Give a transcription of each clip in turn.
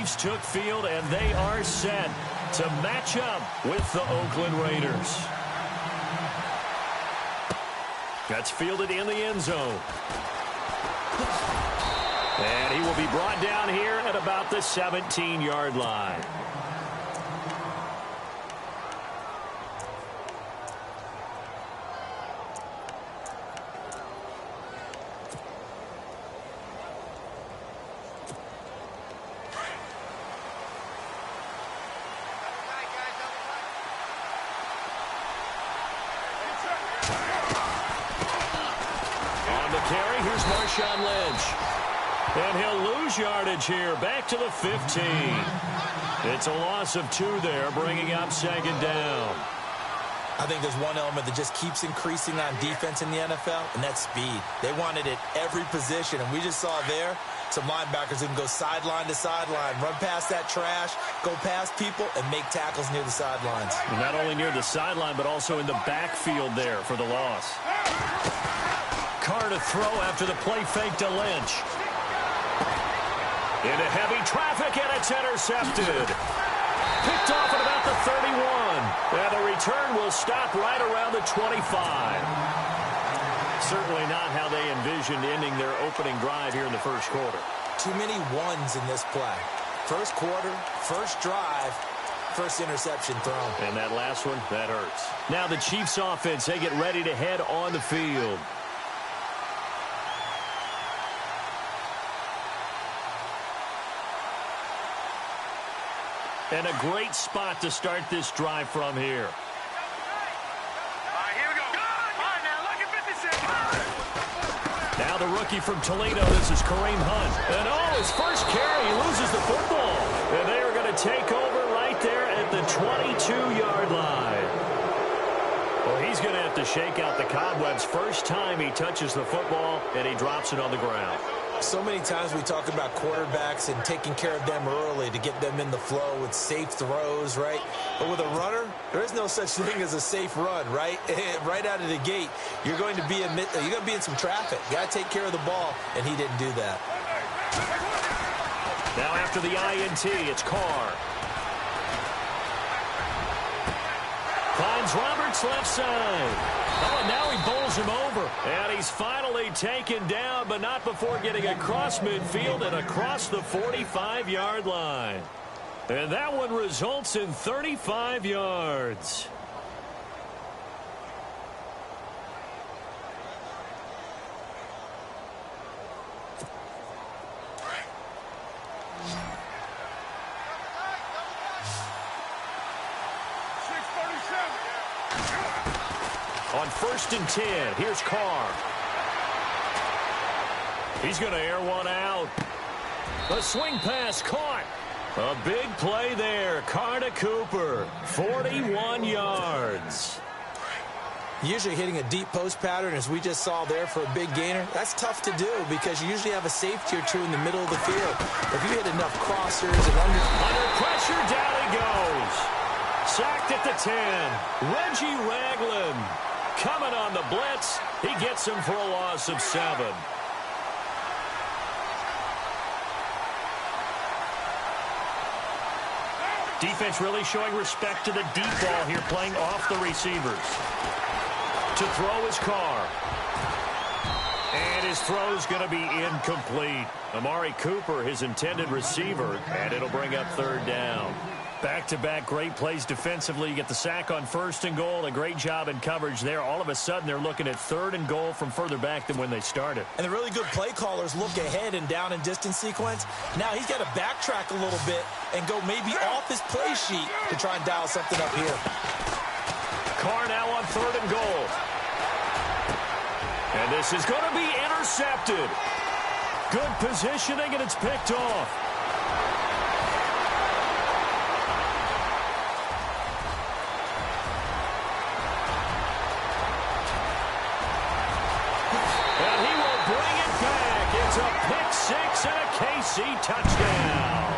Chiefs took field, and they are set to match up with the Oakland Raiders. That's fielded in the end zone. And he will be brought down here at about the 17-yard line. And he'll lose yardage here, back to the 15. It's a loss of 2 there, bringing up second down. I think there's one element that just keeps increasing on defense in the NFL, and that's speed. They want it at every position, and we just saw there some linebackers who can go sideline to sideline, run past that trash, go past people, and make tackles near the sidelines. And not only near the sideline, but also in the backfield there for the loss. Carr to throw after the play fake to Lynch. Into heavy traffic, and it's intercepted. Picked off at about the 31. And the return will stop right around the 25. Certainly not how they envisioned ending their opening drive here in the first quarter. Too many ones in this play. First quarter, first drive, first interception thrown. And that last one, that hurts. Now the Chiefs offense, they get ready to head on the field. And a great spot to start this drive from here. Here we go. Come on now, look at 56. Now the rookie from Toledo, this is Kareem Hunt. And his first carry, he loses the football. And they are going to take over right there at the 22-yard line. Well, he's going to have to shake out the cobwebs first time he touches the football, and he drops it on the ground. So many times we talk about quarterbacks and taking care of them early to get them in the flow with safe throws, right? But with a runner, there is no such thing as a safe run, right? Right out of the gate, you're going to be in some traffic. Got to take care of the ball, and he didn't do that. Now after the INT, it's Carr. Finds Roberts left side. Oh, and now he bowls him over. And he's finally taken down, but not before getting across midfield and across the 45-yard line. And that one results in 35 yards. On 1st and 10, here's Carr. He's going to air one out. A swing pass caught. A big play there. Carr to Cooper. 41 yards. Usually hitting a deep post pattern, as we just saw there for a big gainer, that's tough to do because you usually have a safety or two in the middle of the field. If you hit enough crossers and under pressure, down he goes. Sacked at the 10. Reggie Ragland. Coming on the blitz, he gets him for a loss of 7. Defense really showing respect to the deep ball here, playing off the receivers. To throw his Carr. And his throw's going to be incomplete. Amari Cooper, his intended receiver, and it'll bring up 3rd down. Back-to-back great plays defensively. You get the sack on 1st and goal. A great job in coverage there. All of a sudden, they're looking at 3rd and goal from further back than when they started. And the really good play callers look ahead and down and distance sequence. Now he's got to backtrack a little bit and go maybe off his play sheet to try and dial something up here. Carr now on 3rd and goal. And this is going to be intercepted. Good positioning, and it's picked off. A pick six and a KC touchdown.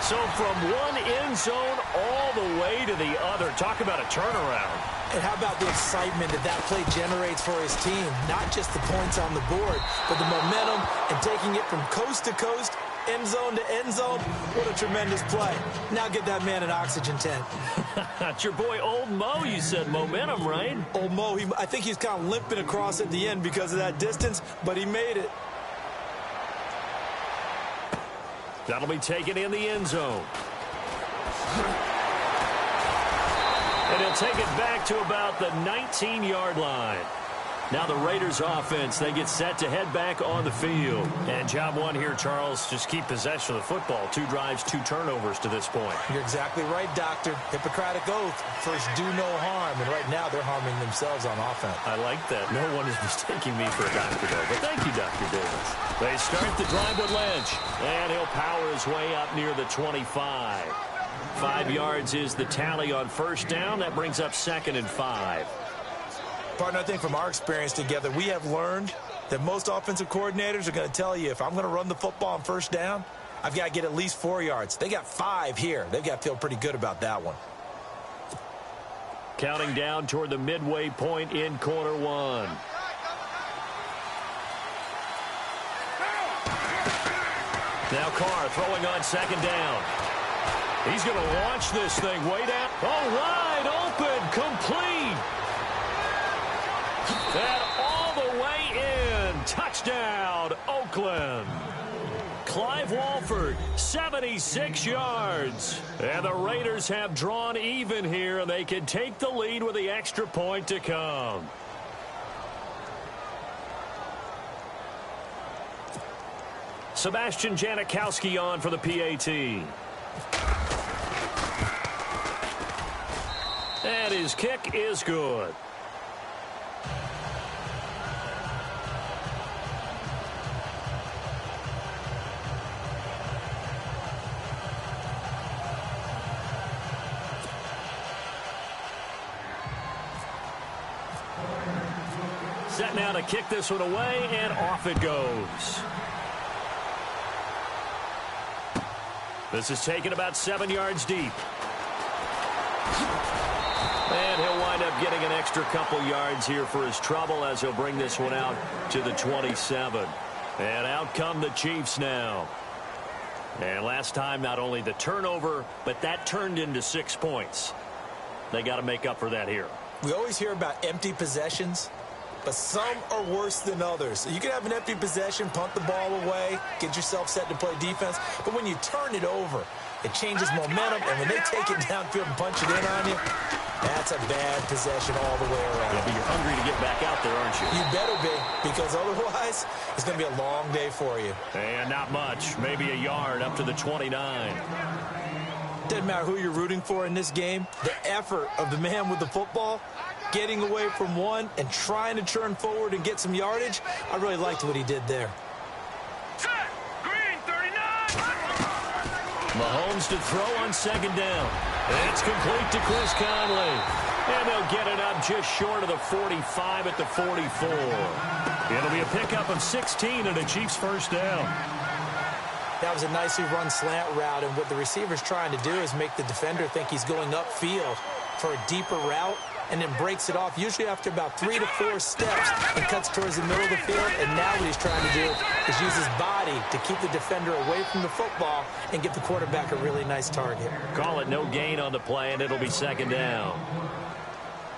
So from one end zone all the way to the other. Talk about a turnaround. And how about the excitement that play generates for his team? Not just the points on the board, but the momentum and taking it from coast to coast end zone to end zone. What a tremendous play. Now get that man an oxygen tent. It's your boy Old Mo, you said. Momentum, right? Old Mo, I think he's kind of limping across at the end because of that distance, but he made it. That'll be taken in the end zone. And he'll take it back to about the 19-yard line. Now the Raiders offense, they get set to head back on the field. And job one here, Charles, just keep possession of the football. 2 drives, 2 turnovers to this point. You're exactly right, Doctor. Hippocratic oath. First, do no harm. And right now, they're harming themselves on offense. I like that. No one is mistaking me for a doctor, though. But thank you, Dr. Davis. They start the drive with Lynch. And he'll power his way up near the 25. 5 yards is the tally on first down. That brings up 2nd and 5. Partner, I think from our experience together, we have learned that most offensive coordinators are going to tell you, if I'm going to run the football on first down, I've got to get at least 4 yards. They got 5 here. They've got to feel pretty good about that one. Counting down toward the midway point in quarter 1. Now Carr throwing on 2nd down. He's going to launch this thing way down. Oh, wide open, complete. And all the way in. Touchdown, Oakland. Clive Walford, 76 yards. And the Raiders have drawn even here, and they can take the lead with the extra point to come. Sebastian Janikowski on for the PAT. And his kick is good. Set now to kick this one away, and off it goes. This is taken about 7 yards deep. And he'll wind up getting an extra couple yards here for his trouble as he'll bring this one out to the 27. And out come the Chiefs now. And last time, not only the turnover, but that turned into 6 points. They got to make up for that here. We always hear about empty possessions, but some are worse than others. You can have an empty possession, punt the ball away, get yourself set to play defense, but when you turn it over, it changes momentum, and when they take it downfield and punch it in on you, that's a bad possession all the way around. Yeah, but you're hungry to get back out there, aren't you? You better be, because otherwise, it's going to be a long day for you. And not much, maybe a yard up to the 29. Doesn't matter who you're rooting for in this game, the effort of the man with the football, getting away from one and trying to turn forward and get some yardage, I really liked what he did there. Set. Green 39. Mahomes to throw on 2nd down. It's complete to Chris Conley. And they'll get it up just short of the 45 at the 44. It'll be a pickup of 16 and a Chiefs first down. That was a nicely run slant route, and what the receiver's trying to do is make the defender think he's going upfield for a deeper route, and then breaks it off, usually after about 3 to 4 steps, and cuts towards the middle of the field. And now what he's trying to do is use his body to keep the defender away from the football and give the quarterback a really nice target. Call it no gain on the play, and it'll be 2nd down.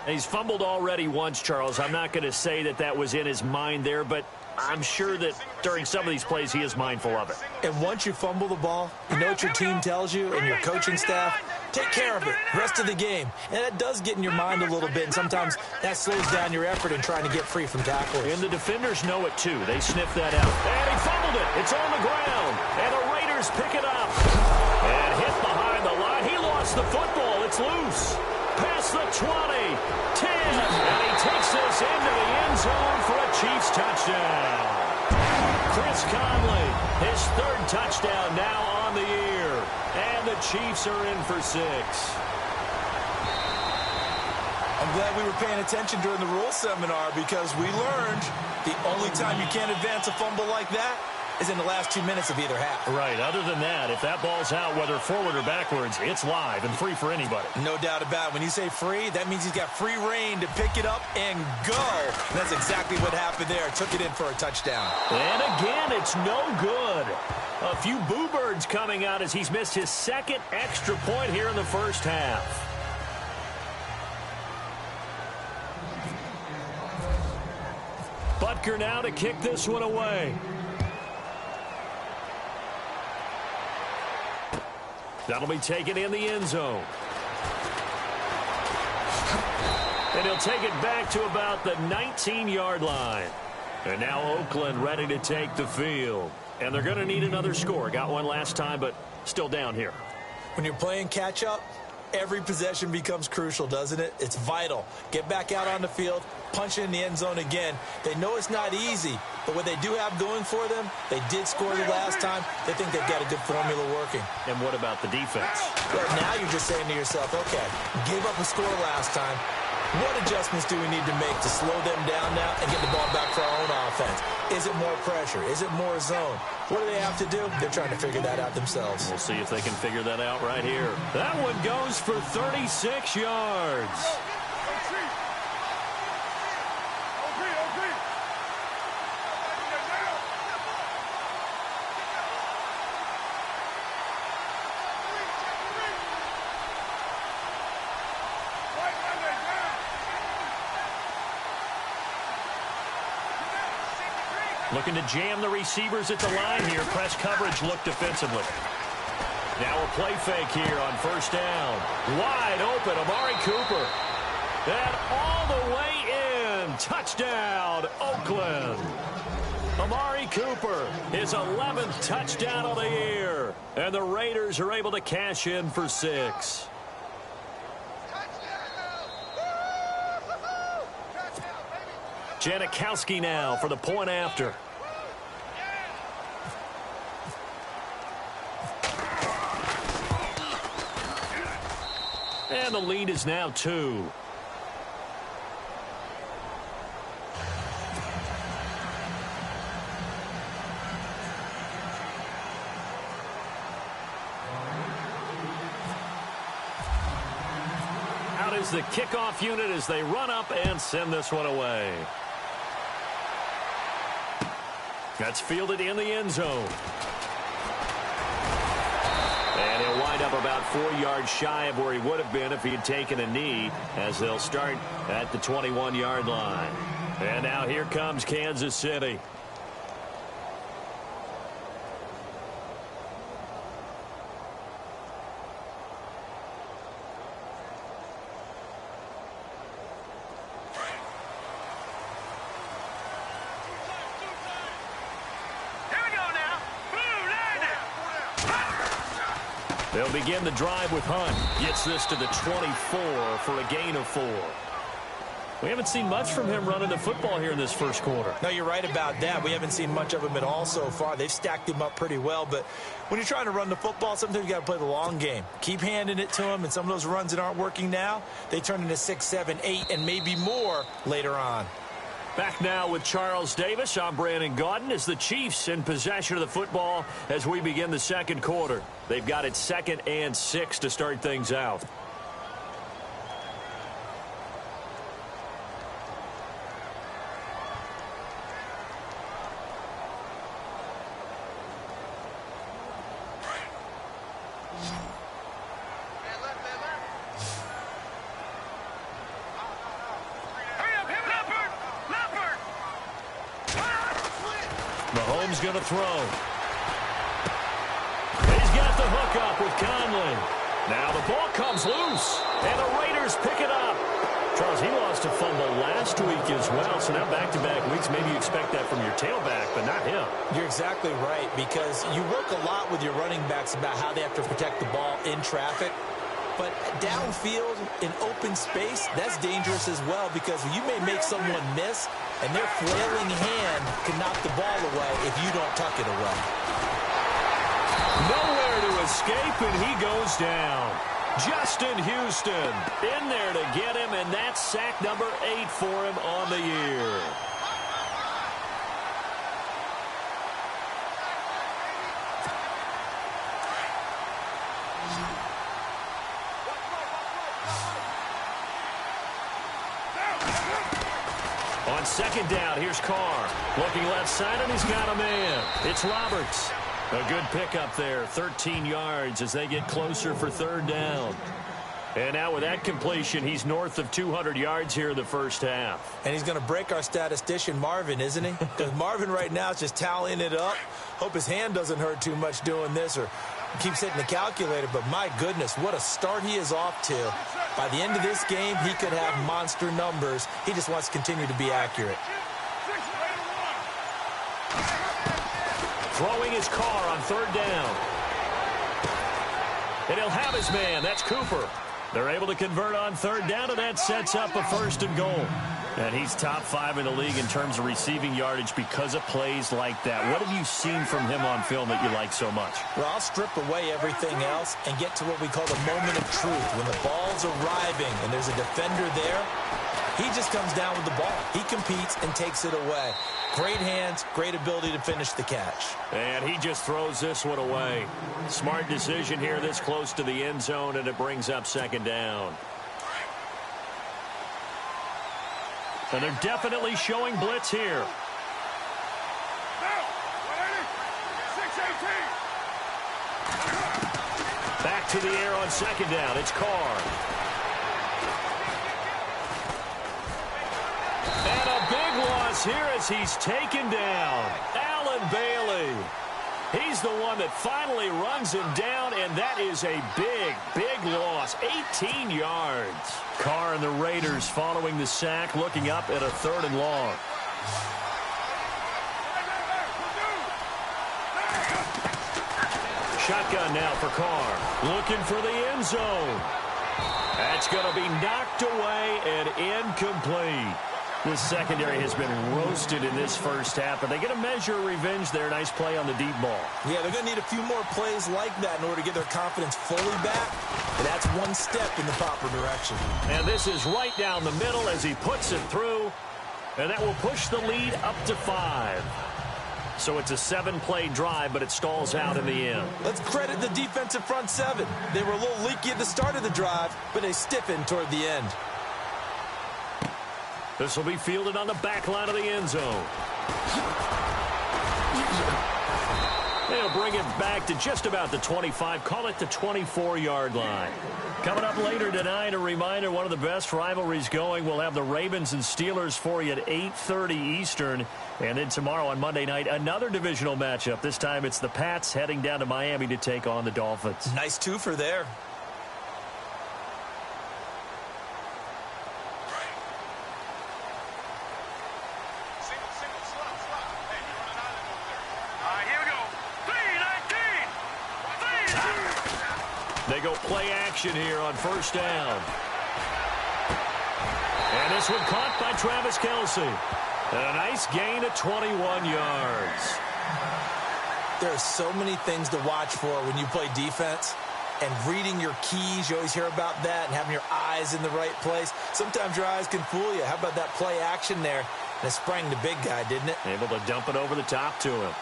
He's fumbled already once, Charles. I'm not going to say that that was in his mind there, but I'm sure that during some of these plays he is mindful of it. And once you fumble the ball, you know what your team tells you and your coaching staff? Take care of it. Rest of the game. And that does get in your mind a little bit, and sometimes that slows down your effort in trying to get free from tackles. And the defenders know it, too. They sniff that out. And he fumbled it. It's on the ground. And the Raiders pick it up. And hit behind the line. He lost the football. It's loose. Past the 20, 10, and he takes this into the end zone for a Chiefs touchdown. Chris Conley, his 3rd touchdown now on the year, and the Chiefs are in for 6. I'm glad we were paying attention during the rule seminar, because we learned the only time you can't advance a fumble like that is in the last 2 minutes of either half. Right. Other than that, if that ball's out, whether forward or backwards, it's live and free for anybody. No doubt about it. When you say free, that means he's got free reign to pick it up and go. And that's exactly what happened there. Took it in for a touchdown. And again, it's no good. A few boo birds coming out as he's missed his second extra point here in the first half. Butker now to kick this one away. That'll be taken in the end zone. And he'll take it back to about the 19-yard line. And now Oakland ready to take the field. And they're going to need another score. Got one last time, but still down here. When you're playing catch-up, every possession becomes crucial, doesn't it? It's vital. Get back out on the field, punch it in the end zone again. They know it's not easy, but what they do have going for them, they did score the last time. They think they've got a good formula working. And what about the defense? Well, now you're just saying to yourself, okay, gave up a score last time. What adjustments do we need to make to slow them down now and get the ball back for our own offense? Is it more pressure? Is it more zone? What do they have to do? They're trying to figure that out themselves. We'll see if they can figure that out right here. That one goes for 36 yards. Looking to jam the receivers at the line here. Press coverage look defensively. Now a play fake here on first down. Wide open, Amari Cooper. And all the way in. Touchdown, Oakland. Amari Cooper, his 11th touchdown of the year. And the Raiders are able to cash in for 6. Janikowski now for the point after. And the lead is now 2. Out is the kickoff unit as they run up and send this one away. That's fielded in the end zone. And he'll wind up about 4 yards shy of where he would have been if he had taken a knee, as they'll start at the 21-yard line. And now here comes Kansas City. They'll begin the drive with Hunt. Gets this to the 24 for a gain of 4. We haven't seen much from him running the football here in this first quarter. No, you're right about that. We haven't seen much of him at all so far. They've stacked him up pretty well, but when you're trying to run the football, sometimes you got to play the long game. Keep handing it to him, and some of those runs that aren't working now, they turn into 6, 7, 8, and maybe more later on. Back now with Charles Davis. I'm Brandon Gaudin as the Chiefs in possession of the football as we begin the second quarter. They've got it 2nd and 6 to start things out. Mahomes going to throw. He's got the hook up with Conley. Now the ball comes loose, and the Raiders pick it up. Charles, he lost a fumble last week as well, so now back-to-back weeks, maybe you expect that from your tailback, but not him. You're exactly right, because you work a lot with your running backs about how they have to protect the ball in traffic. But downfield, in open space, that's dangerous as well, because you may make someone miss, and their flailing hand can knock the ball away if you don't tuck it away. Nowhere to escape, and he goes down. Justin Houston in there to get him, and that's sack number 8 for him on the year. On second down, here's Carr. Looking left side, and he's got a man. It's Roberts. A good pickup there, 13 yards as they get closer for third down. And now with that completion, he's north of 200 yards here in the first half. And he's going to break our statistician, Marvin, isn't he? Because Marvin right now is just tallying it up. Hope his hand doesn't hurt too much doing this or keeps hitting the calculator. But my goodness, what a start he is off to. By the end of this game, he could have monster numbers. He just wants to continue to be accurate. Throwing his car on third down. And he'll have his man. That's Cooper. They're able to convert on third down, and that sets up a first and goal. And he's top 5 in the league in terms of receiving yardage because of plays like that. What have you seen from him on film that you like so much? Well, I'll strip away everything else and get to what we call the moment of truth. When the ball's arriving and there's a defender there, he just comes down with the ball. He competes and takes it away. Great hands, great ability to finish the catch. And he just throws this one away. Smart decision here this close to the end zone, and it brings up second down. And they're definitely showing blitz here. Back to the air on second down. It's Carr. And a big loss here as he's taken down. Allen Bailey. He's the one that finally runs him down, and that is a big, big loss. 18 yards. Carr and the Raiders following the sack, looking up at a third and long. Shotgun now for Carr. Looking for the end zone. That's going to be knocked away and incomplete. This secondary has been roasted in this first half, but they get a measure of revenge there. Nice play on the deep ball. Yeah, they're going to need a few more plays like that in order to get their confidence fully back. And that's one step in the proper direction. And this is right down the middle as he puts it through. And that will push the lead up to 5. So it's a 7-play drive, but it stalls out in the end. Let's credit the defensive front 7. They were a little leaky at the start of the drive, but they stiffened toward the end. This will be fielded on the back line of the end zone. They'll bring it back to just about the 25. Call it the 24-yard line. Coming up later tonight, a reminder, one of the best rivalries going. We'll have the Ravens and Steelers for you at 8:30 Eastern. And then tomorrow on Monday night, another divisional matchup. This time it's the Pats heading down to Miami to take on the Dolphins. Nice twofer there. They go play action here on first down. And this one caught by Travis Kelce. And a nice gain of 21 yards. There are so many things to watch for when you play defense. And reading your keys, you always hear about that, and having your eyes in the right place. Sometimes your eyes can fool you. How about that play action there? And it sprang the big guy, didn't it? Able to dump it over the top to him.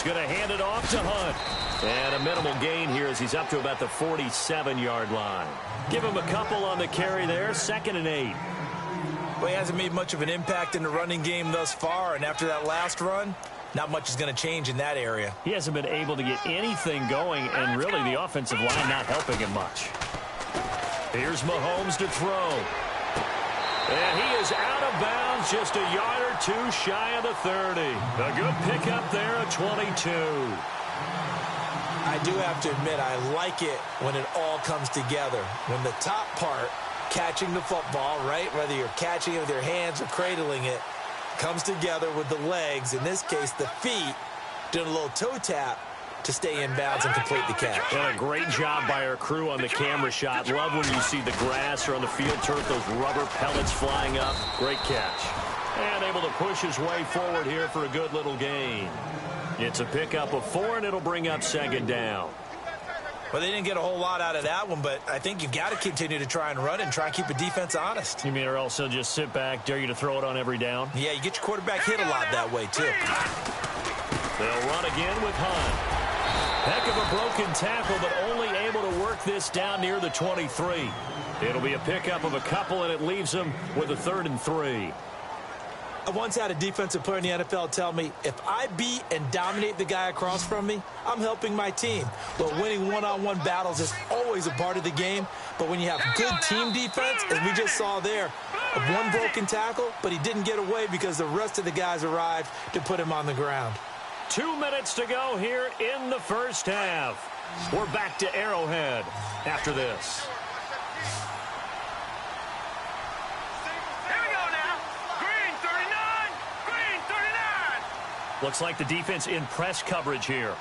Going to hand it off to Hunt. And a minimal gain here as he's up to about the 47-yard line. Give him a couple on the carry there. 2nd and 8. Well, he hasn't made much of an impact in the running game thus far. And after that last run, not much is going to change in that area. He hasn't been able to get anything going. And really the offensive line not helping him much. Here's Mahomes to throw. And he is out of bounds, just a yard or two shy of the 30. A good pickup there at 22. I do have to admit, I like it when it all comes together. When the top part, catching the football, right, whether you're catching it with your hands or cradling it, comes together with the legs, in this case the feet, doing a little toe tap to stay in bounds and complete the catch. And a great job by our crew on the camera shot. Love when you see the grass or on the field turf, those rubber pellets flying up. Great catch. And able to push his way forward here for a good little gain. It's a pickup of 4, and it'll bring up second down. Well, they didn't get a whole lot out of that one, but I think you've got to continue to try and run and try and keep a defense honest. You mean or also just sit back, dare you to throw it on every down? Yeah, you get your quarterback hit a lot that way, too. They'll run again with Hunt. Heck of a broken tackle, but only able to work this down near the 23. It'll be a pickup of a couple, and it leaves them with a 3rd and 3. I once had a defensive player in the NFL tell me, if I beat and dominate the guy across from me, I'm helping my team. Well, winning one-on-one battles is always a part of the game, but when you have good team defense, as we just saw there, one broken tackle, but he didn't get away because the rest of the guys arrived to put him on the ground. 2 minutes to go here in the first half. We're back to Arrowhead after this. Looks like the defense in press coverage here.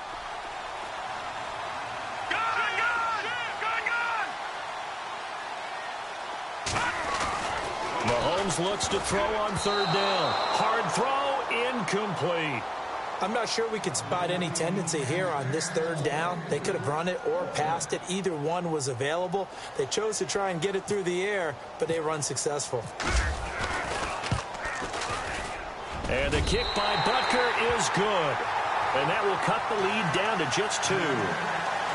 Mahomes looks to throw on 3rd down. Hard throw, incomplete. I'm not sure we could spot any tendency here on this 3rd down. They could have run it or passed it. Either one was available. They chose to try and get it through the air, but they were unsuccessful. And the kick by Butker is good. And that will cut the lead down to just 2.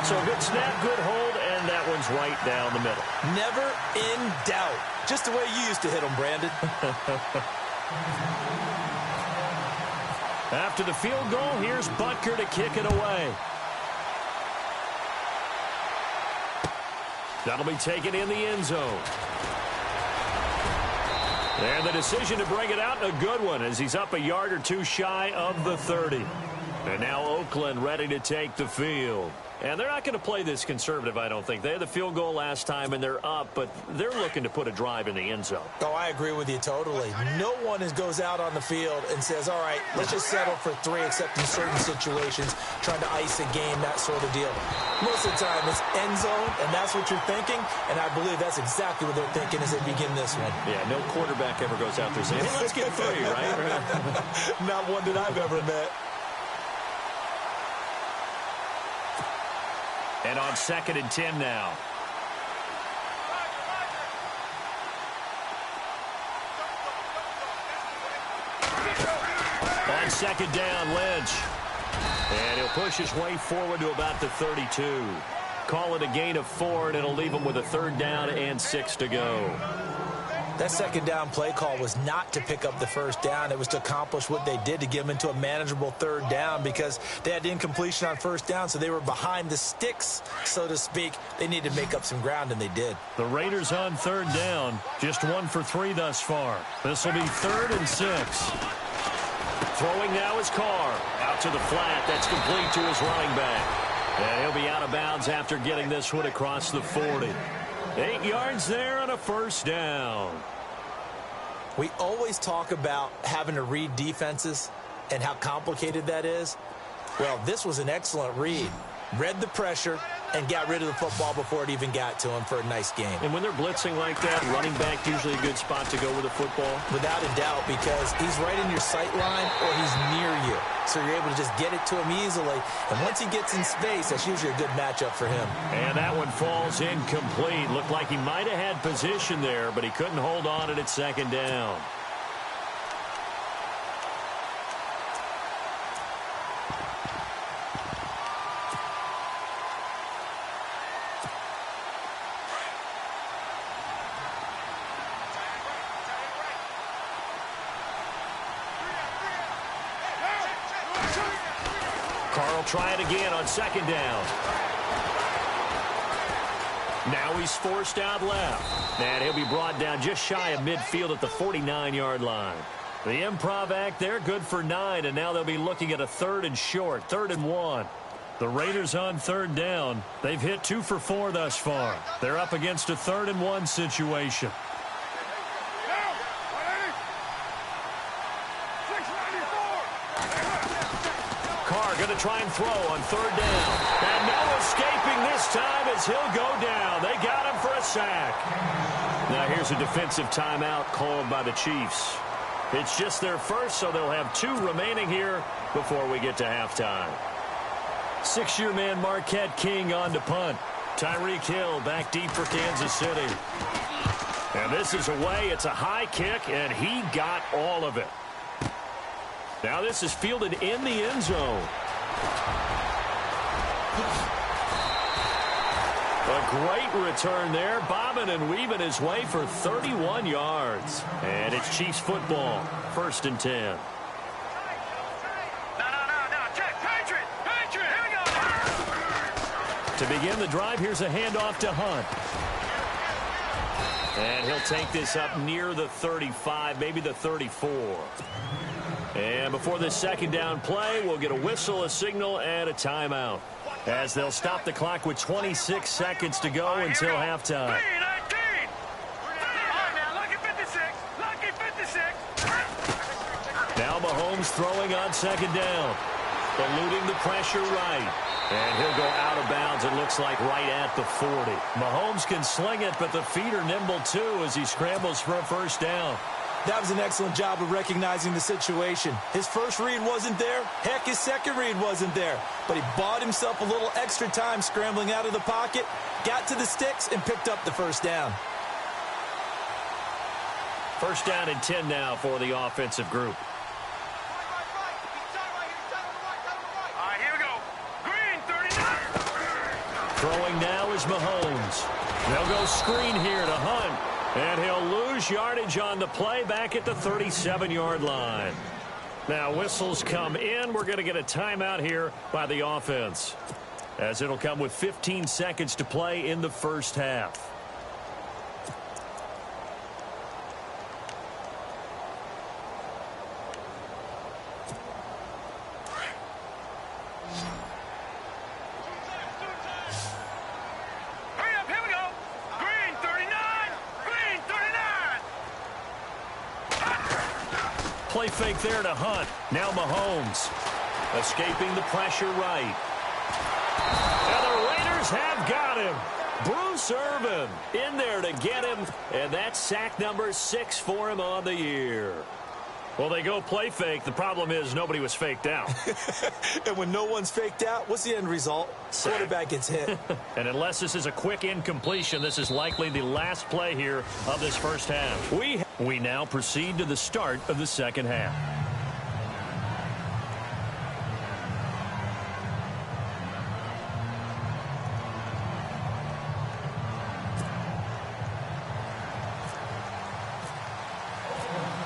So good snap, good hold, and that one's right down the middle. Never in doubt. Just the way you used to hit them, Brandon. After the field goal, here's Butker to kick it away. That'll be taken in the end zone. And the decision to bring it out, a good one, as he's up a yard or 2 shy of the 30. And now Oakland ready to take the field. And they're not going to play this conservative, I don't think. They had the field goal last time, and they're up, but they're looking to put a drive in the end zone. Oh, I agree with you totally. No one goes out on the field and says, all right, let's just settle for 3, except in certain situations, trying to ice a game, that sort of deal. Most of the time, it's end zone, and that's what you're thinking, and I believe that's exactly what they're thinking as they begin this one. Yeah, no quarterback ever goes out there saying, hey, let's get 3, right? Not one that I've ever met. And on 2nd and 10 now. On 2nd down, Lynch. And he'll push his way forward to about the 32. Call it a gain of 4, and it'll leave him with a 3rd down and 6 to go. That 2nd down play call was not to pick up the 1st down. It was to accomplish what they did, to get them into a manageable 3rd down, because they had incompletion on 1st down, so they were behind the sticks, so to speak. They needed to make up some ground, and they did. The Raiders on 3rd down, just 1 for 3 thus far. This will be 3rd and 6. Throwing now is Carr. Out to the flat. That's complete to his running back. And he'll be out of bounds after getting this one across the 40. 8 yards there on a 1st down. We always talk about having to read defenses and how complicated that is. Well, this was an excellent read. Read the pressure and got rid of the football before it even got to him for a nice game. And when they're blitzing like that, running back usually a good spot to go with the football? Without a doubt, because he's right in your sight line or he's near you. So you're able to just get it to him easily. And once he gets in space, that's usually a good matchup for him. And that one falls incomplete. Looked like he might have had position there, but he couldn't hold on at 2nd down. Carl try it again on 2nd down. Now he's forced out left. And he'll be brought down just shy of midfield at the 49-yard line. The improv act there, good for 9, and now they'll be looking at a 3rd and short, 3rd and 1. The Raiders on 3rd down. They've hit 2 for 4 thus far. They're up against a 3rd and 1 situation. Carr going to try and throw on 3rd down. And no escaping this time as he'll go down. They got him for a sack. Now here's a defensive timeout called by the Chiefs. It's just their first, so they'll have 2 remaining here before we get to halftime. 6-year man Marquette King on to punt. Tyreek Hill back deep for Kansas City. And this is away. It's a high kick, and he got all of it. Now this is fielded in the end zone. A great return there, bobbing and weaving his way for 31 yards. And it's Chiefs football, 1st and 10. No. Check. Patriot. Here we go. To begin the drive, here's a handoff to Hunt. And he'll take this up near the 35, maybe the 34. And before this second down play, we'll get a whistle, a signal, and a timeout, as they'll stop the clock with 26 seconds to go until halftime. Now Mahomes throwing on second down, eluding the pressure right. And he'll go out of bounds, it looks like, right at the 40. Mahomes can sling it, but the feet are nimble, too, as he scrambles for a first down. That was an excellent job of recognizing the situation. His first read wasn't there. Heck, his second read wasn't there. But he bought himself a little extra time scrambling out of the pocket, got to the sticks, and picked up the first down. First down and 10 now for the offensive group. Throwing now is Mahomes. They'll go screen here to Hunt. And he'll lose yardage on the play back at the 37-yard line. Now whistles come in. We're going to get a timeout here by the offense, as it'll come with 15 seconds to play in the first half. Play fake there to Hunt. Now Mahomes escaping the pressure right. And the Raiders have got him. Bruce Irvin in there to get him. And that's sack number 6 for him on the year. Well, they go play fake. The problem is nobody was faked out. And when no one's faked out, what's the end result? Sack. Quarterback gets hit. And unless this is a quick incompletion, this is likely the last play here of this first half. We now proceed to the start of the second half.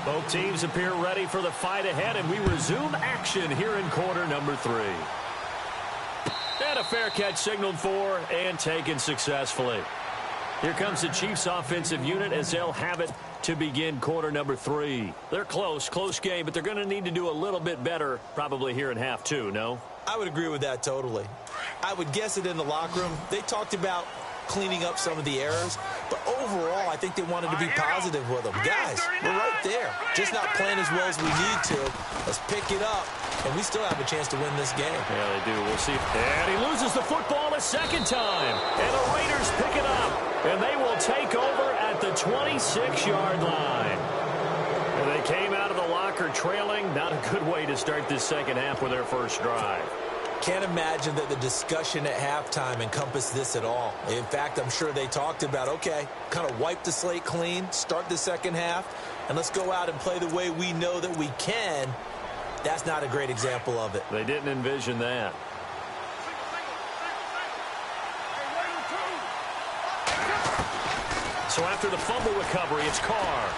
Both teams appear ready for the fight ahead, and we resume action here in quarter number 3. And a fair catch signaled for and taken successfully. Here comes the Chiefs offensive unit as they'll have it to begin quarter number 3. They're close game, but they're going to need to do a little bit better probably here in half 2, no? I would agree with that totally. I would guess it in the locker room. They talked about cleaning up some of the errors, but overall I think they wanted to be positive with them. Guys, we're right there, just not playing as well as we need to. Let's pick it up, and we still have a chance to win this game. Yeah, they do. We'll see. And he loses the football a second time, and the Raiders pick it up, and they will take over at the 26-yard line. And they came out of the locker trailing. Not a good way to start this second half with their first drive. Can't imagine that the discussion at halftime encompassed this at all. In fact, I'm sure they talked about, okay, kind of wipe the slate clean, start the second half, and let's go out and play the way we know that we can. That's not a great example of it. They didn't envision that. So after the fumble recovery, it's Carr.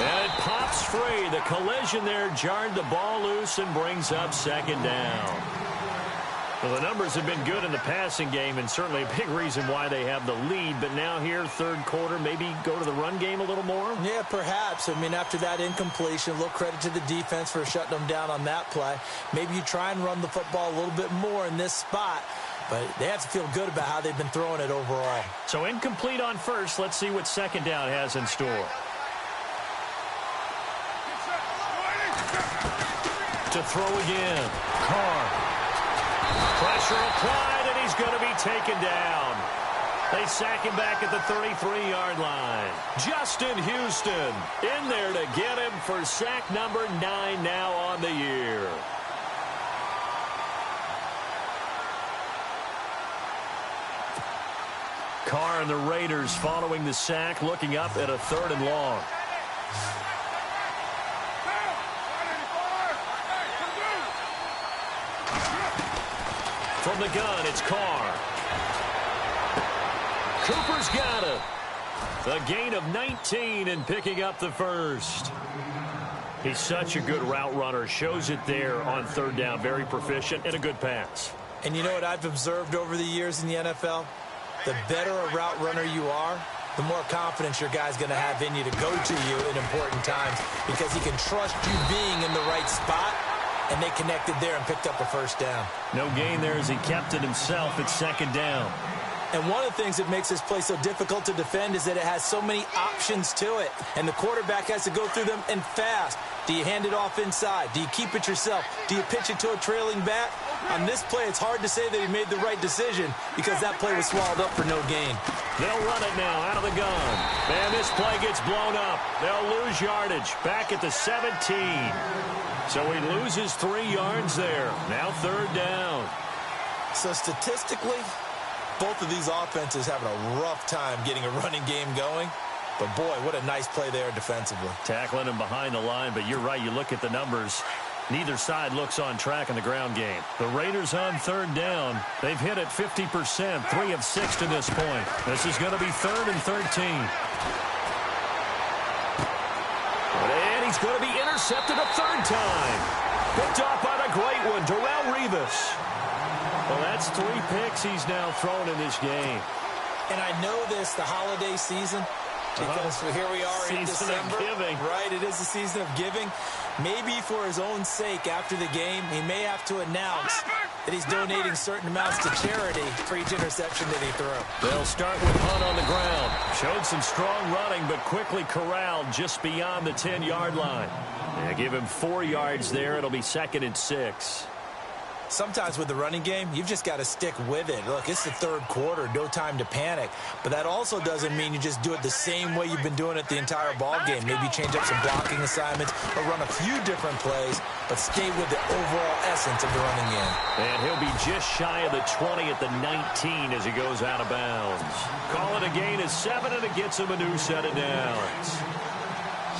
And it pops free. The collision there jarred the ball loose and brings up second down. Well, the numbers have been good in the passing game, and certainly a big reason why they have the lead. But now here, third quarter, maybe go to the run game a little more? Yeah, perhaps. I mean, after that incompletion, a little credit to the defense for shutting them down on that play. Maybe you try and run the football a little bit more in this spot. But they have to feel good about how they've been throwing it overall. So incomplete on first. Let's see what second down has in store. To throw again. Carr. Pressure applied, and he's going to be taken down. They sack him back at the 33-yard line. Justin Houston in there to get him for sack number 9 now on the year. Carr and the Raiders following the sack, looking up at a 3rd and long. From the gun, it's Carr. Cooper's got it. A gain of 19 and picking up the first. He's such a good route runner. Shows it there on third down. Very proficient and a good pass. And you know what I've observed over the years in the NFL? The better a route runner you are, the more confidence your guy's going to have in you to go to you in important times because he can trust you being in the right spot, and they connected there and picked up a first down. No gain there as he kept it himself at second down. And one of the things that makes this play so difficult to defend is that it has so many options to it, and the quarterback has to go through them and fast. Do you hand it off inside? Do you keep it yourself? Do you pitch it to a trailing back? On this play, it's hard to say that he made the right decision because that play was swallowed up for no gain. They'll run it now out of the gun. And this play gets blown up. They'll lose yardage back at the 17. So he loses 3 yards there. Now third down. So statistically, both of these offenses having a rough time getting a running game going. But, boy, what a nice play there defensively. Tackling him behind the line, but you're right. You look at the numbers. Neither side looks on track in the ground game. The Raiders on third down. They've hit it 50%, 3 of 6 to this point. This is going to be 3rd and 13. And he's going to be intercepted a third time. Picked off by the great one, Darrelle Revis. Well, that's 3 picks he's now thrown in this game. And I know this, the holiday season, because here we are in December. Right, it is the season of giving. Maybe for his own sake, after the game, he may have to announce that he's donating certain amounts to charity for each interception that he threw. They'll start with Hunt on the ground. Showed some strong running, but quickly corralled just beyond the 10-yard line. Yeah, give him 4 yards there. It'll be 2nd and 6. Sometimes with the running game, you've just got to stick with it. Look, it's the third quarter, no time to panic. But that also doesn't mean you just do it the same way you've been doing it the entire ball game. Maybe change up some blocking assignments or run a few different plays, but stay with the overall essence of the running game. And he'll be just shy of the 20 at the 19 as he goes out of bounds. Call it a gain of 7, and it gets him a new set of downs.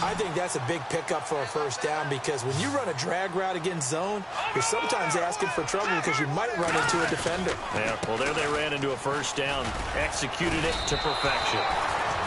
I think that's a big pickup for a first down because when you run a drag route against zone, you're sometimes asking for trouble because you might run into a defender. Yeah, well, there they ran into a first down, executed it to perfection.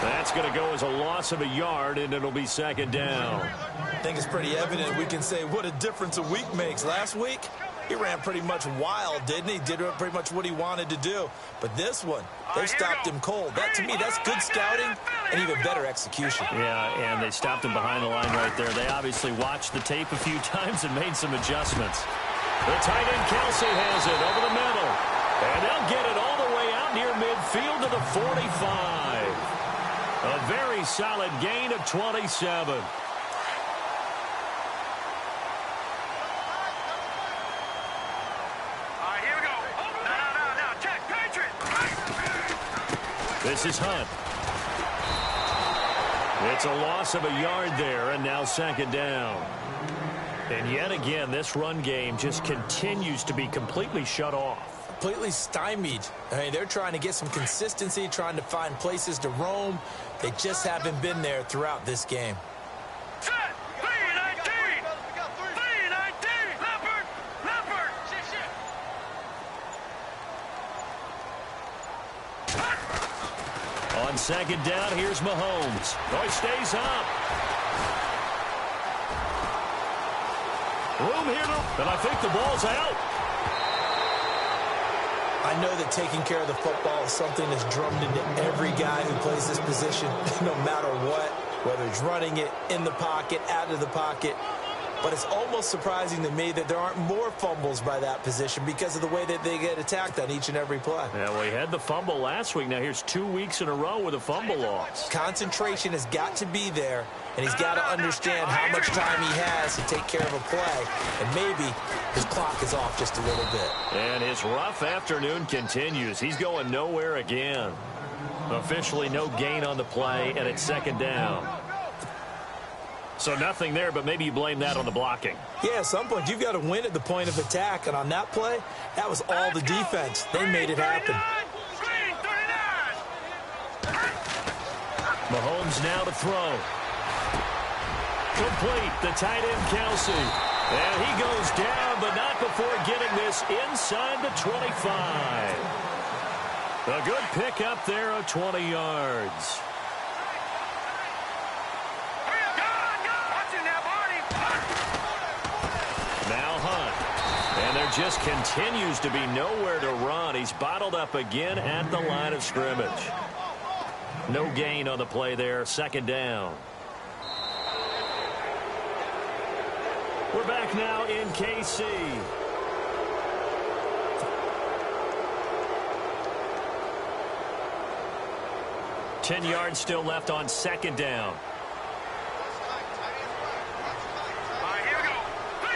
That's going to go as a loss of a yard, and it'll be 2nd down. I think it's pretty evident. We can say what a difference a week makes. Last week, he ran pretty much wild, didn't he? Did pretty much what he wanted to do. But this one, they stopped him cold. That, to me, that's good scouting and even better execution. Yeah, and they stopped him behind the line right there. They obviously watched the tape a few times and made some adjustments. The tight end, Kelsey, has it over the middle. And they'll get it all the way out near midfield to the 45. A very solid gain of 27. This is Hunt. It's a loss of a yard there, and now 2nd down. And yet again, this run game just continues to be completely shut off. Completely stymied. I mean, they're trying to get some consistency, trying to find places to roam. They just haven't been there throughout this game. On 2nd down, here's Mahomes. Oh, he stays up. Room here, and I think the ball's out. I know that taking care of the football is something that's drummed into every guy who plays this position, no matter what, whether he's running it, in the pocket, out of the pocket. But it's almost surprising to me that there aren't more fumbles by that position because of the way that they get attacked on each and every play. Yeah, well, he had the fumble last week. Now here's 2 weeks in a row with a fumble loss. Concentration has got to be there, and he's got to understand how much time he has to take care of a play. And maybe his clock is off just a little bit. And his rough afternoon continues. He's going nowhere again. Officially no gain on the play, and it's 2nd down. So nothing there, but maybe you blame that on the blocking. Yeah, at some point, you've got to win at the point of attack. And on that play, that was all the defense. They made it happen. Mahomes now to throw. Complete. The tight end, Kelsey. And he goes down, but not before getting this inside the 25. A good pickup there of 20 yards. Now Hunt. And there just continues to be nowhere to run. He's bottled up again at the line of scrimmage. No gain on the play there. Second down. We're back now in KC. Ten yards still left on second down. All right, here we go. 3-19.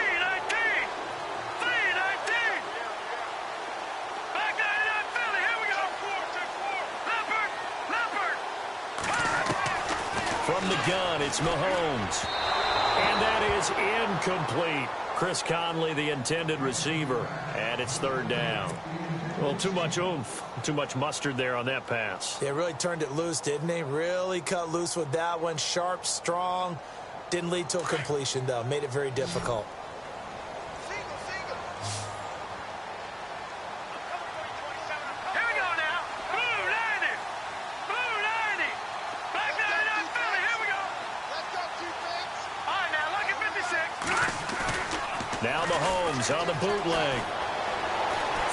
3-19. Back 99 Philly. Here we go. Leopard. From the gun, it's Mahomes. And that is incomplete. Chris Conley, the intended receiver. And it's third down. Well, too much oomph, too much mustard there on that pass. They really turned it loose, didn't they? Really cut loose with that one. Sharp, strong. Didn't lead to a completion, though. Made it very difficult. Here we go now. Blue 90. Blue 90. Back 99 Philly. Here we go. Let's go, defense. All right, now look at 56. Now Mahomes on the bootleg.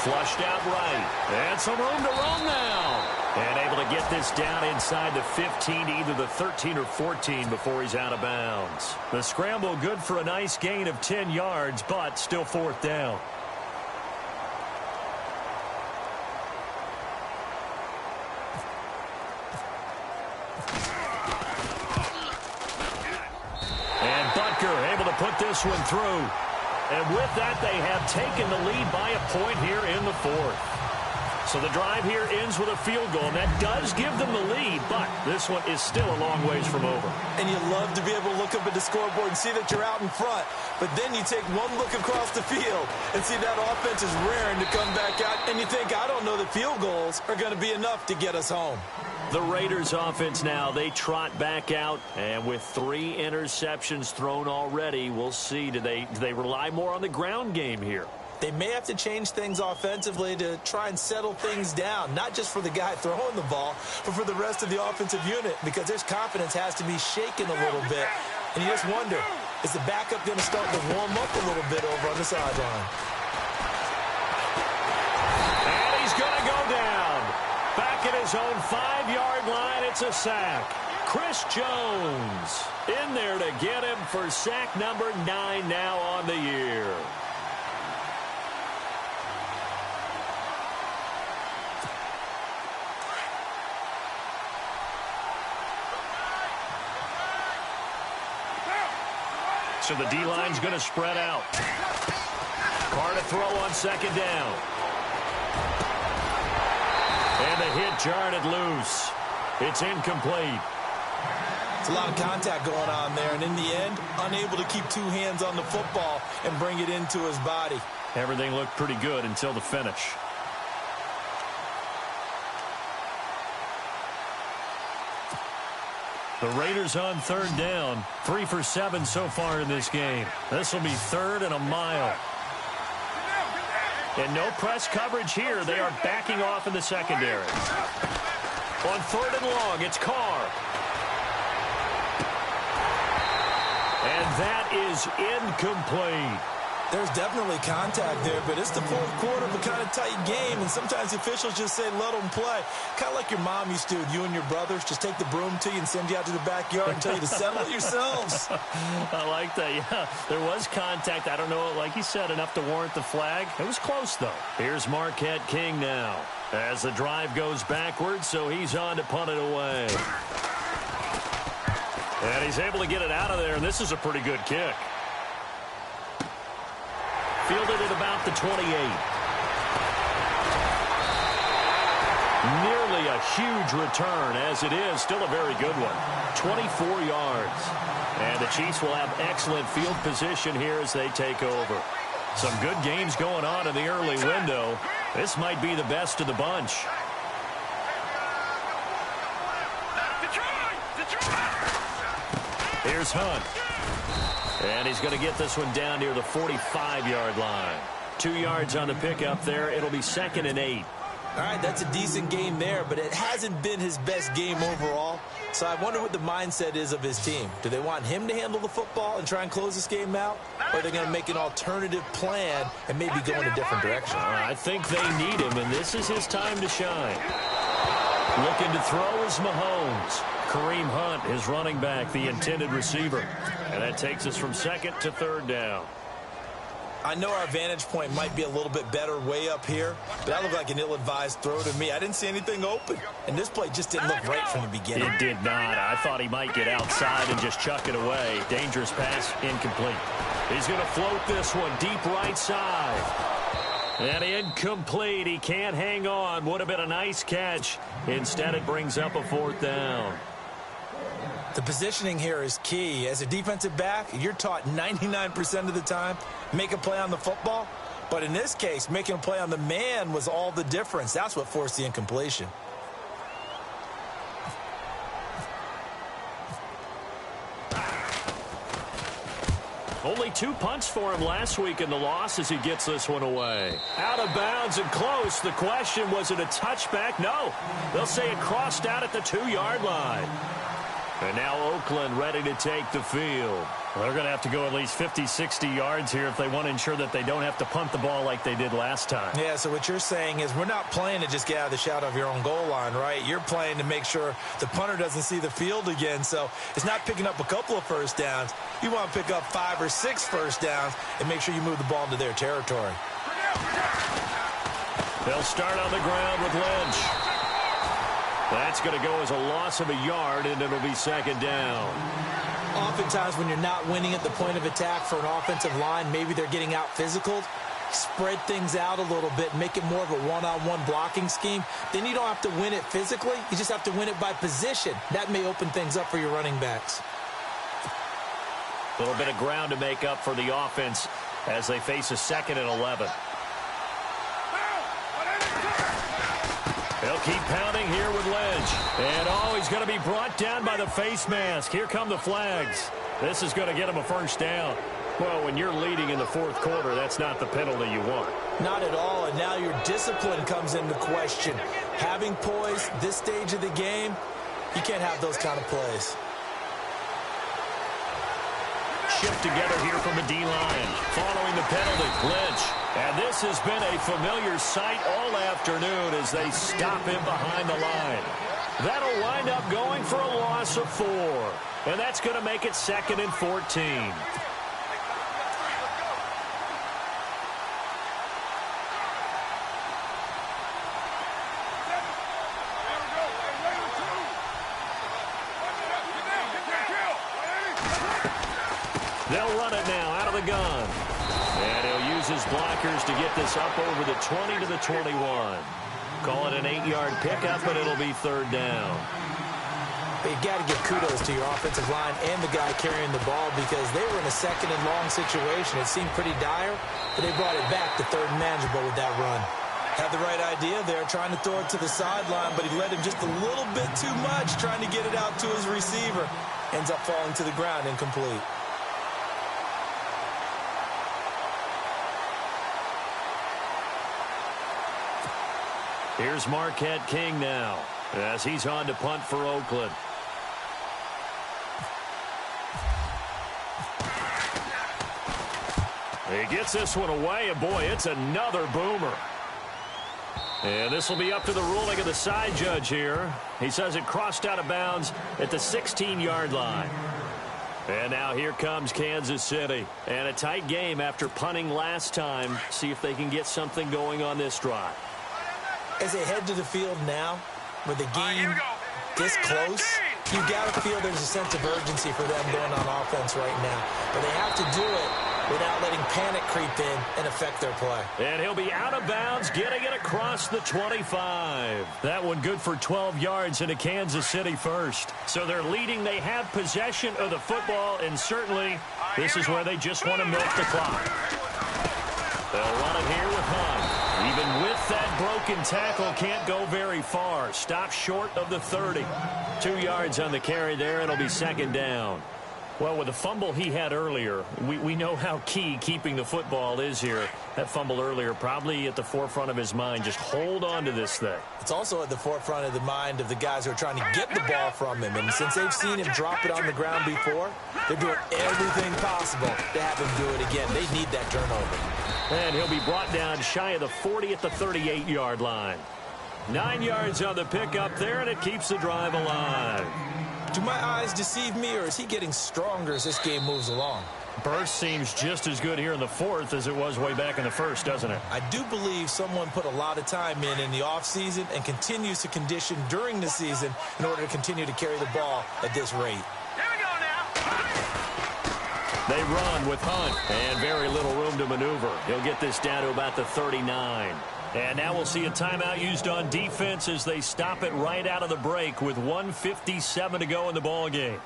Flushed out right. And some room to run now. And able to get this down inside the 15, either the 13 or 14 before he's out of bounds. The scramble good for a nice gain of 10 yards, but still fourth down. And Butker able to put this one through. And with that, they have taken the lead by a point here in the fourth. So the drive here ends with a field goal, and that does give them the lead, but this one is still a long ways from over. And you love to be able to look up at the scoreboard and see that you're out in front, but then you take one look across the field and see that offense is raring to come back out, and you think, I don't know that field goals are going to be enough to get us home. The Raiders offense now, they trot back out, and with 3 interceptions thrown already, we'll see, do they rely more on the ground game here? They may have to change things offensively to try and settle things down, not just for the guy throwing the ball, but for the rest of the offensive unit, because their confidence has to be shaken a little bit. And you just wonder, is the backup going to start to warm up a little bit over on the sideline? And he's going to go down. Back at his own 5-yard line, it's a sack. Chris Jones in there to get him for sack number 9 now on the year. So the D-line's going to spread out. Carr to throw on second down. And the hit jarred it loose. It's incomplete. It's a lot of contact going on there, and in the end, unable to keep 2 hands on the football and bring it into his body. Everything looked pretty good until the finish. The Raiders on third down. 3 for 7 so far in this game. This will be 3rd and a mile. And no press coverage here. They are backing off in the secondary. On 3rd and long, it's Carr. And that is incomplete. There's definitely contact there, but it's the fourth quarter of a kind of tight game, and sometimes the officials just say, let them play. Kind of like your mom used to, you and your brothers, just take the broom to you and send you out to the backyard and tell you to settle it yourselves. I like that, yeah. There was contact. I don't know, like you said, enough to warrant the flag. It was close, though. Here's Marquette King now as the drive goes backwards, so he's on to punt it away. And he's able to get it out of there, and this is a pretty good kick. Fielded at about the 28. Nearly a huge return, as it is still a very good one. 24 yards. And the Chiefs will have excellent field position here as they take over. Some good games going on in the early window. This might be the best of the bunch. Here's Hunt. And he's going to get this one down near the 45-yard line. 2 yards on the pickup there. It'll be 2nd and 8. All right, that's a decent game there, but it hasn't been his best game overall. So I wonder what the mindset is of his team. Do they want him to handle the football and try and close this game out? Or are they going to make an alternative plan and maybe go in a different direction? I think they need him, and this is his time to shine. Looking to throw is Mahomes. Kareem Hunt, his running back, the intended receiver. And that takes us from 2nd to 3rd down. I know our vantage point might be a little bit better way up here, but that looked like an ill-advised throw to me. I didn't see anything open, and this play just didn't look right from the beginning. It did not. I thought he might get outside and just chuck it away. Dangerous pass, incomplete. He's going to float this one deep right side. And incomplete. He can't hang on. Would have been a nice catch. Instead, it brings up a 4th down. The positioning here is key. As a defensive back, you're taught 99% of the time, make a play on the football. But in this case, making a play on the man was all the difference. That's what forced the incompletion. Only 2 punts for him last week in the loss as he gets this one away. Out of bounds and close. The question, was it a touchback? No. They'll say it crossed out at the 2-yard line. And now Oakland ready to take the field. Well, they're going to have to go at least 50, 60 yards here if they want to ensure that they don't have to punt the ball like they did last time. Yeah, so what you're saying is we're not playing to just get out of the shadow of your own goal line, right? You're playing to make sure the punter doesn't see the field again. So it's not picking up a couple of first downs. You want to pick up 5 or 6 first downs and make sure you move the ball into their territory. They'll start on the ground with Lynch. That's going to go as a loss of a yard, and it'll be 2nd down. Oftentimes when you're not winning at the point of attack for an offensive line, maybe they're getting out physical. Spread things out a little bit, make it more of a one-on-one blocking scheme. Then you don't have to win it physically. You just have to win it by position. That may open things up for your running backs. A little bit of ground to make up for the offense as they face a 2nd and 11. They'll keep pounding here with Lynch. And, he's going to be brought down by the face mask. Here come the flags. This is going to get him a first down. Well, when you're leading in the 4th quarter, that's not the penalty you want. Not at all, and now your discipline comes into question. Having poise this stage of the game, you can't have those kind of plays. Shift together here from the D-line. Following the penalty, Lynch. And this has been a familiar sight all afternoon as they stop him behind the line. That'll wind up going for a loss of 4. And that's going to make it 2nd and 14. They'll run it now out of the gun. And he'll use his blockers to get this up over the 20 to the 21. Call it an 8-yard pickup, but it'll be 3rd down. But you got to give kudos to your offensive line and the guy carrying the ball because they were in a 2nd and long situation. It seemed pretty dire, but they brought it back to 3rd and manageable with that run. Had the right idea there, trying to throw it to the sideline, but he led him just a little bit too much, trying to get it out to his receiver. Ends up falling to the ground, incomplete. Here's Marquette King now as he's on to punt for Oakland. He gets this one away, and boy, it's another boomer. And this will be up to the ruling of the side judge here. He says it crossed out of bounds at the 16-yard line. And now here comes Kansas City. And a tight game after punting last time. See if they can get something going on this drive. As they head to the field now, with the game this close, you got to feel there's a sense of urgency for them going on offense right now. But they have to do it without letting panic creep in and affect their play. And he'll be out of bounds, getting it across the 25. That one good for 12 yards into Kansas City first. So they're leading. They have possession of the football, and certainly this is where they just want to milk the clock. They'll run it here with Hunt. Even with that broken tackle, can't go very far. Stop short of the 30. 2 yards on the carry there. It'll be 2nd down. Well, with the fumble he had earlier, we know how key keeping the football is here. That fumble earlier probably at the forefront of his mind. Just hold on to this thing. It's also at the forefront of the mind of the guys who are trying to get the ball from him. And since they've seen him drop it on the ground before, they're doing everything possible to have him do it again. They need that turnover. And he'll be brought down shy of the 40 at the 38-yard line. 9 yards on the pickup there, and it keeps the drive alive. Do my eyes deceive me, or is he getting stronger as this game moves along? Burst seems just as good here in the fourth as it was way back in the first, doesn't it? I do believe someone put a lot of time in the offseason and continues to condition during the season in order to continue to carry the ball at this rate. Here we go now. They run with Hunt, and very little room to maneuver. He'll get this down to about the 39. And now we'll see a timeout used on defense as they stop it right out of the break with 1:57 to go in the ball game.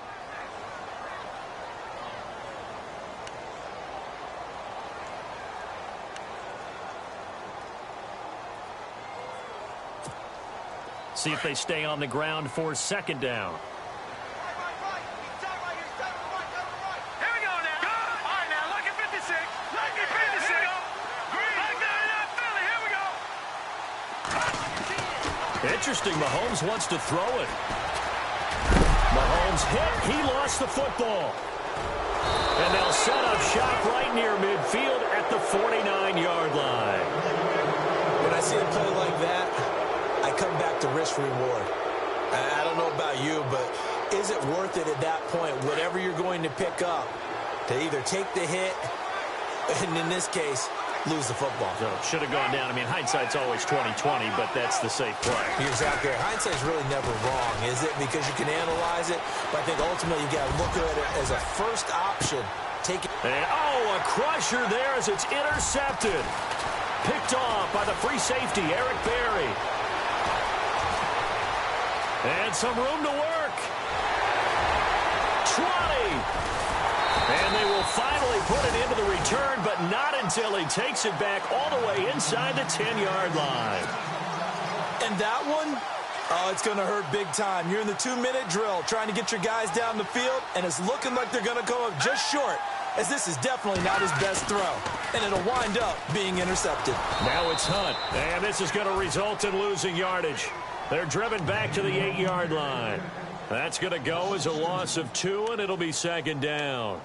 See if they stay on the ground for second down. Interesting, Mahomes wants to throw it. Mahomes hit, he lost the football. And they'll set up shop right near midfield at the 49-yard line. When I see a play like that, I come back to risk-reward. I don't know about you, but is it worth it at that point, whatever you're going to pick up, to either take the hit, and in this case, lose the football? So should have gone down. I mean, hindsight's always 20/20, but that's the safe play. You're exactly right. Hindsight's really never wrong, is it? Because you can analyze it, but I think ultimately you got to look at it as a first option. Take it. And, a crusher there as it's intercepted. Picked off by the free safety, Eric Berry. And some room to work. 20. And they will finally put it into the return, but not until he takes it back all the way inside the 10-yard line. And that one, it's going to hurt big time. You're in the 2-minute drill trying to get your guys down the field, and it's looking like they're going to come up just short, as this is definitely not his best throw. And it'll wind up being intercepted. Now it's Hunt, and this is going to result in losing yardage. They're driven back to the 8-yard line. That's going to go as a loss of 2, and it'll be second down.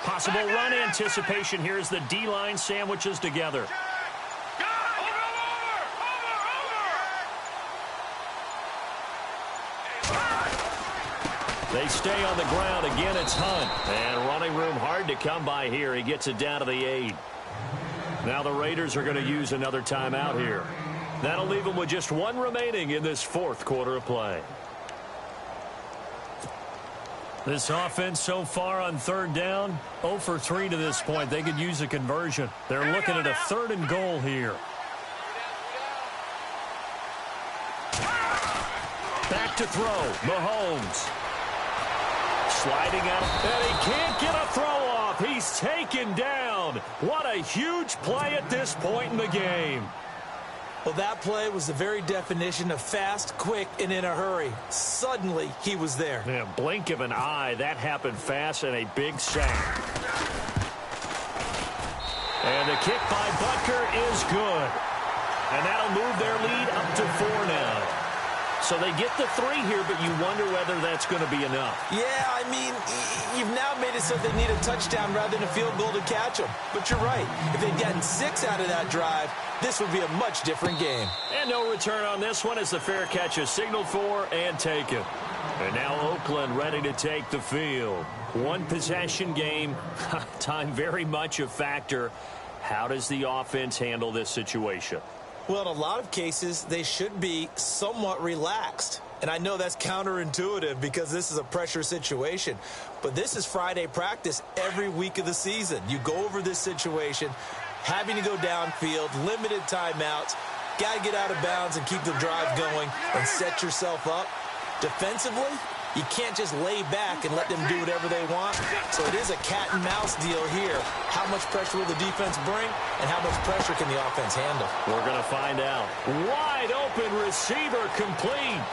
Possible run anticipation here as the D-line sandwiches together. They stay on the ground. Again, it's Hunt. And running room hard to come by here. He gets it down to the 8. Now the Raiders are going to use another timeout here. That'll leave them with just 1 remaining in this fourth quarter of play. This offense so far on third down, 0 for 3 to this point. They could use a conversion. They're looking at a 3rd and goal here. Back to throw. Mahomes. Sliding out. And he can't get a throw off. He's taken down. What a huge play at this point in the game. Well, that play was the very definition of fast, quick, and in a hurry. Suddenly, he was there. Yeah, blink of an eye. That happened fast and a big sack. And the kick by Butker is good. And that'll move their lead up to 4 now. So they get the 3 here, but you wonder whether that's going to be enough. Yeah, I mean, you've now made it so they need a touchdown rather than a field goal to catch them. But you're right. If they'd gotten 6 out of that drive, this would be a much different game. And no return on this one as the fair catch is signaled for and taken. And now Oakland ready to take the field. 1 possession game. Time very much a factor. How does the offense handle this situation? Well, in a lot of cases, they should be somewhat relaxed. And I know that's counterintuitive because this is a pressure situation. But this is Friday practice every week of the season. You go over this situation, having to go downfield, limited timeouts. got to get out of bounds and keep the drive going and set yourself up. Defensively, you can't just lay back and let them do whatever they want. So it is a cat and mouse deal here. How much pressure will the defense bring, and how much pressure can the offense handle? We're going to find out. Wide open receiver complete.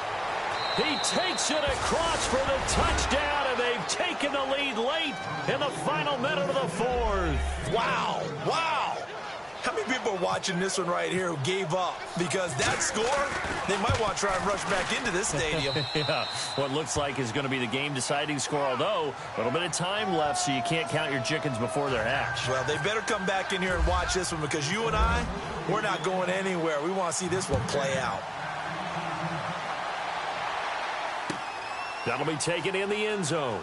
He takes it across for the touchdown, and they've taken the lead late in the final minute of the fourth. Wow, wow. How many people are watching this one right here who gave up? Because that score, they might want to try and rush back into this stadium. Yeah, what looks like is going to be the game-deciding score, although a little bit of time left, so you can't count your chickens before they're hatched. Well, they better come back in here and watch this one, because you and I, we're not going anywhere. We want to see this one play out. That'll be taken in the end zone.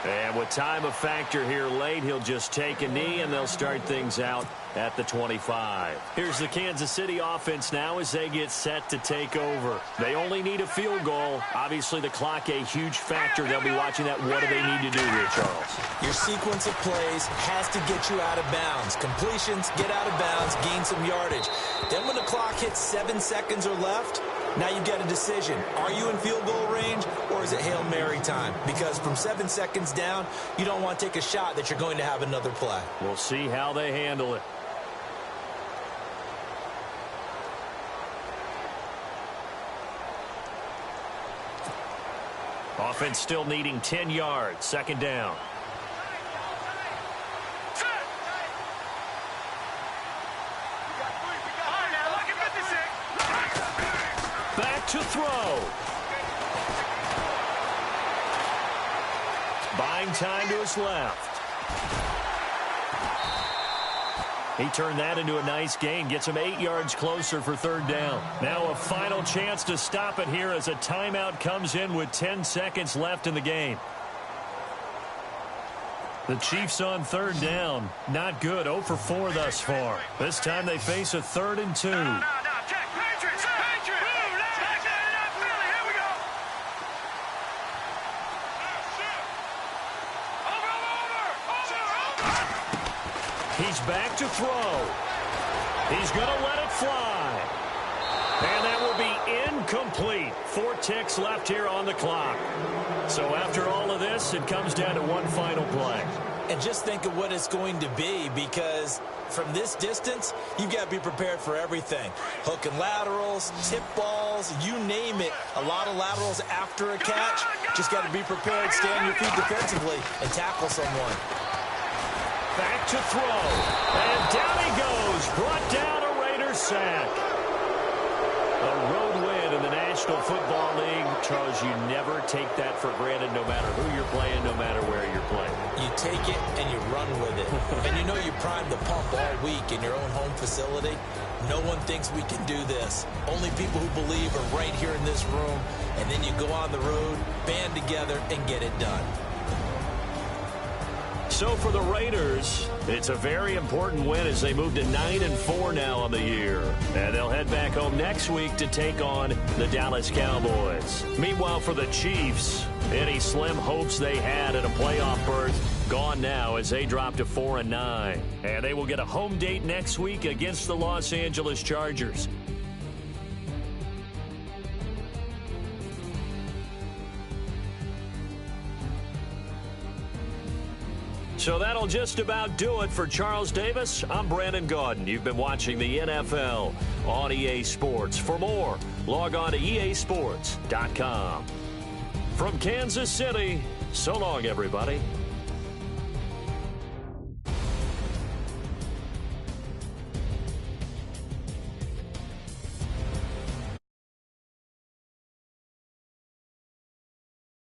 And with time a factor here late, he'll just take a knee, and they'll start things out at the 25. Here's the Kansas City offense now as they get set to take over. They only need a field goal. Obviously, the clock a huge factor. They'll be watching that. What do they need to do here, Charles? Your sequence of plays has to get you out of bounds. Completions, get out of bounds, gain some yardage. Then when the clock hits 7 seconds or left, now you get a decision. Are you in field goal range, or is it Hail Mary time? Because from 7 seconds down, you don't want to take a shot that you're going to have another play. We'll see how they handle it. Offense still needing 10 yards. Second down. Back to throw. Buying time to his left. He turned that into a nice gain. Gets him 8 yards closer for third down. Now a final chance to stop it here as a timeout comes in with 10 seconds left in the game. The Chiefs on third down. Not good. 0 for 4 thus far. This time they face a 3rd and 2. He's back to throw. He's going to let it fly. And that will be incomplete. 4 ticks left here on the clock. So after all of this, it comes down to one final play. And just think of what it's going to be, because from this distance, you've got to be prepared for everything. Hook and laterals, tip balls, you name it. A lot of laterals after a catch. Just got to be prepared, stay on your feet defensively, and tackle someone. Back to throw. And down he goes. Brought down a Raiders sack. A road win in the National Football League. Charles, you never take that for granted, no matter who you're playing, no matter where you're playing. You take it and you run with it. And you know you primed the pump all week in your own home facility. No one thinks we can do this. Only people who believe are right here in this room. And then you go on the road, band together, and get it done. So for the Raiders, it's a very important win as they move to 9-4 now on the year. And they'll head back home next week to take on the Dallas Cowboys. Meanwhile, for the Chiefs, any slim hopes they had at a playoff berth gone now as they drop to 4-9. And they will get a home date next week against the Los Angeles Chargers. So that'll just about do it for Charles Davis. I'm Brandon Gaudin. You've been watching the NFL on EA Sports. For more, log on to easports.com. From Kansas City, so long, everybody.